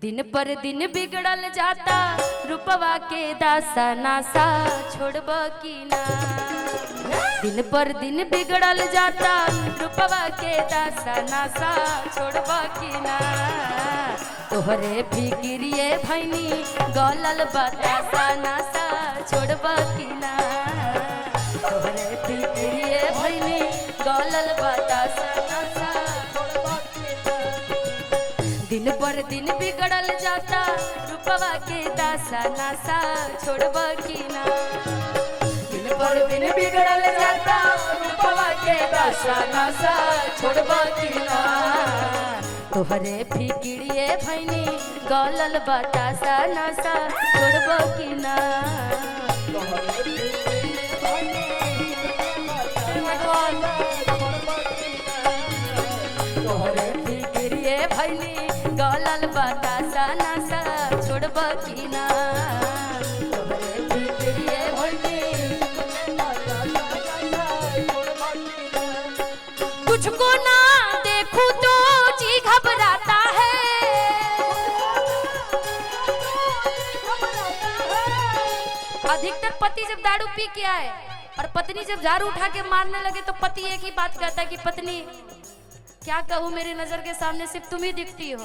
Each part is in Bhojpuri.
दिन पर दिन बिगड़ल जाता रूपवा के दासा नासा छोड़ब की ना। दिन पर दिन बिगड़ल जाता रूपवा के दासा नासा छोड़ब की ना। तोहरे फिक्रिए भैनी गलल बतासा नासा छोड़ब की ना। तोहरे फिक्रिए भैनी गलल बतासा नासा दिन पर दिन बिगड़ल जाता रूपवा के दासा नासा छोड़ब की ना। दिन पर दिन बिगड़ल जाता रूपवा के दासा नासा छोड़ब की ना। तोहरे फिक्रिए भैनी गलल बतासा नासा छोड़ब की ना। तोहरे फिक्रिए भैनी गलल बतासा नासा छोड़ब की ना। तोहरे फिक्रिए भैनी तुझको ना देखूं तो जी घबराता है। अधिकतर पति जब दारू पी के आए और पत्नी जब झाड़ू उठा के मारने लगे तो पति एक ही बात कहता है कि पत्नी क्या कहूँ, मेरी नजर के सामने सिर्फ तुम ही दिखती हो।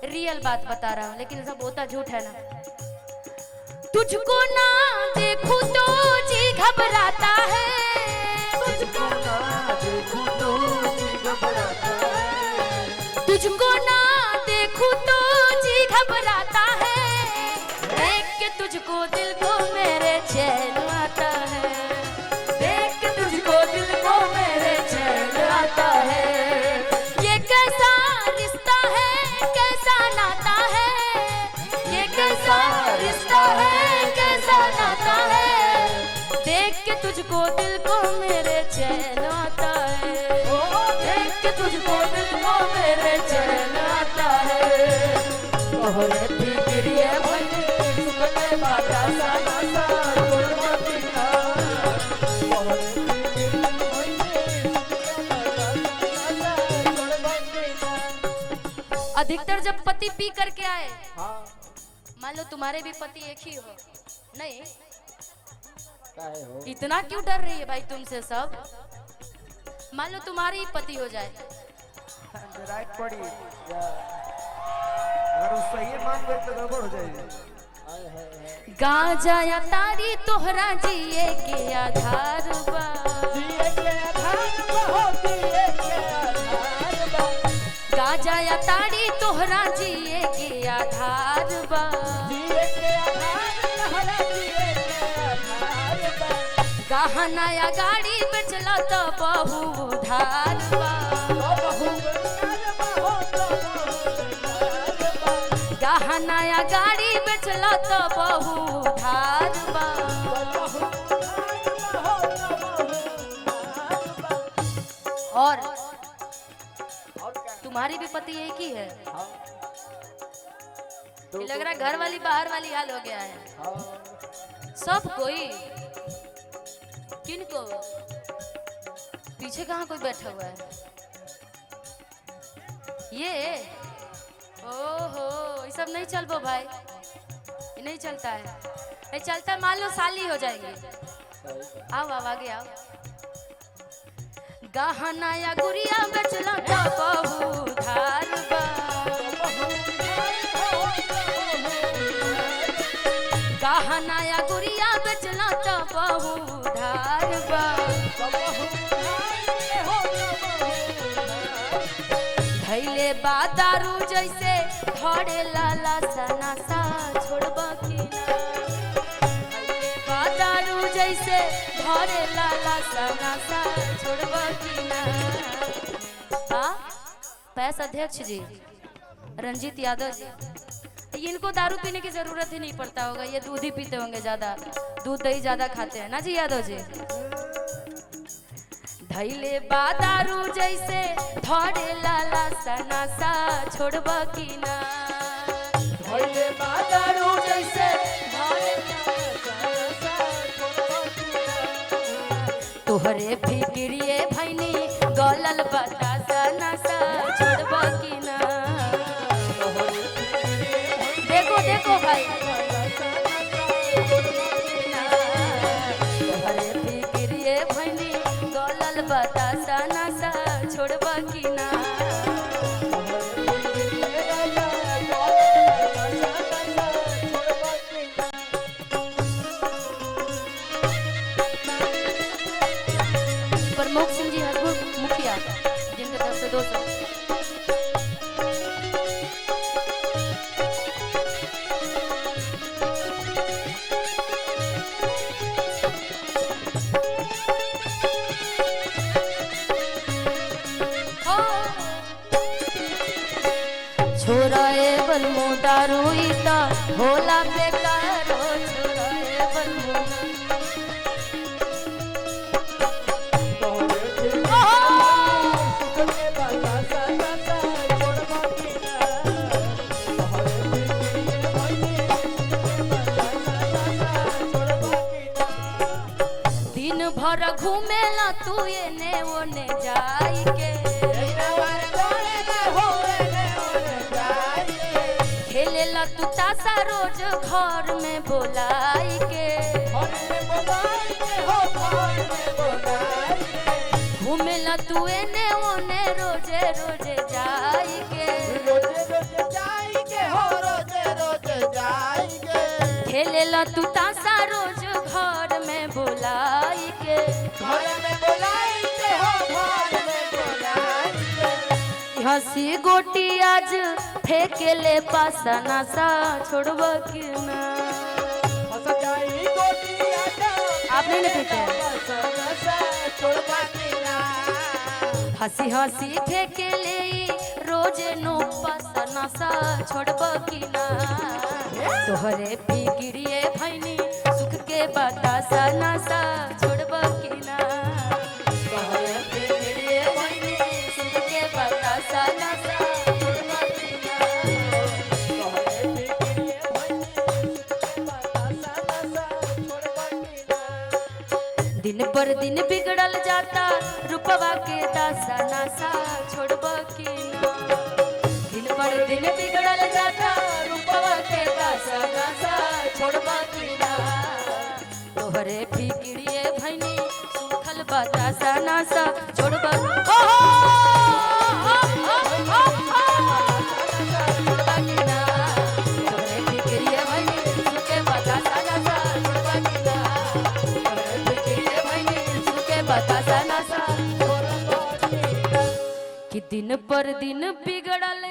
रियल बात बता रहा हूँ लेकिन सब होता झूठ है ना। तुझको ना देखूं तो जी घबराता है। तुझको ना देखूं तो जी घबराता है। तुझको ना देखूं तो जी घबराता है। देख के तुझको दिल को मेरे चैन आता है। देख के तुझको दिल को मेरे चैन आता है। ये कैसा रिश्ता है कैसा नाता है। ये कैसा रिश्ता है कैसा नाता है। देख के तुझको दिल को मेरे चैन आता है। देख के तुझको दिल को मेरे चैन आता है। तोहरे फिक्रिए भैनी गलल बतासा नासा छोड़ब की ना। तोहरे फिक्रिए भैनी अधिकतर जब पति पी करके आए, मान लो तुम्हारे भी पति एक ही हो, नहीं हो? इतना क्यों डर रही है भाई तुमसे सब। मान लो तुम्हारे ही पति हो जाए राइट पड़ी अगर उस सही मान गए तो गड़बड़ हो जाएगी। गांजा या तारी तोहरा जिए के आधार बा। जिए के आधार बा, जिए के आधार बा। गांजा या तारी तोहरा जिए के आधार बा। जिए के आधार तोहरा जिए के आधार बा। गहना या गाड़ी बेचला तो बहु उधार बा। गहना या गाड़ी बेचला तो बहु उधार बा। और तुम्हारी भी पति एक ही है। ये लग रहा है घर वाली बाहर वाली हाल हो गया है सब कोई। किनको पीछे कहाँ कोई बैठा हुआ है ये। ओहो ये सब नहीं चलबो भाई, ये नहीं चलता है। ये चलता मान लो साली हो जाएगी। आओ आओ आगे आओ। गहना या गुड़िया बेचला तो बहु उधार बा। गहना या गुड़िया बेचला तो बहु उधार बा। धैले बा दारू जैसे धड़े लाला सनासा छोड़ब की ना। धैले बा दारू जैसे धड़े लाला सनासा छोड़ब की ना। हाँ पैस अध्यक्ष जी रंजीत यादव जी, इनको दारू पीने की जरूरत ही नहीं पड़ता होगा। ये दूध ही पीते होंगे ज्यादा, दूध दही ज्यादा खाते हैं ना जी यादव जी। धैले बा दारू जैसे धड़े लाला सनासा छोड़ब की ना। धैले बा दारू जैसे धड़े लाला सनासा छोड़ब की ना। तोहरे फिक्रिए भैनी गलल बतासा नासा छोड़ब की ना। तोहरे दारू ई त होला बेकार हो छोड़े बंधु दिन भर घूमेला तू एने ओने जाई के खेलेला तू तासा रोज घर में बोलाई के घूमेला तू एने ओने रोजे रोजे जाई के खेलेला तू तासा रोज घर में बोलाई के हंसी गोटी आज फेंकेले पासा नासा छोड़ब कि ना आपने नहीं फेंके हंसी हंसी फेंकेले रोजे नो पासा नासा छोड़ब कि ना तोहरे फिक्रिए भैनी सुख के बतासा नासा छोड़ब कि ना तोहरे फिक्रिए भैनी सुख के बतासा नासा छोड़ब कि ना तोहरे फिक्रिए भैनी दिन पर दिन बिगड़ल जाता रूपवा के दासा नासा छोड़ब कि ना दिन पर दिन बिगड़ल जाता रूपवा के दासा नासा छोड़ब कि ना तोहरे फिक्रिए भैनी सुखल बतासा नासा छोड़ब कि दिन पर दिन बिगड़ल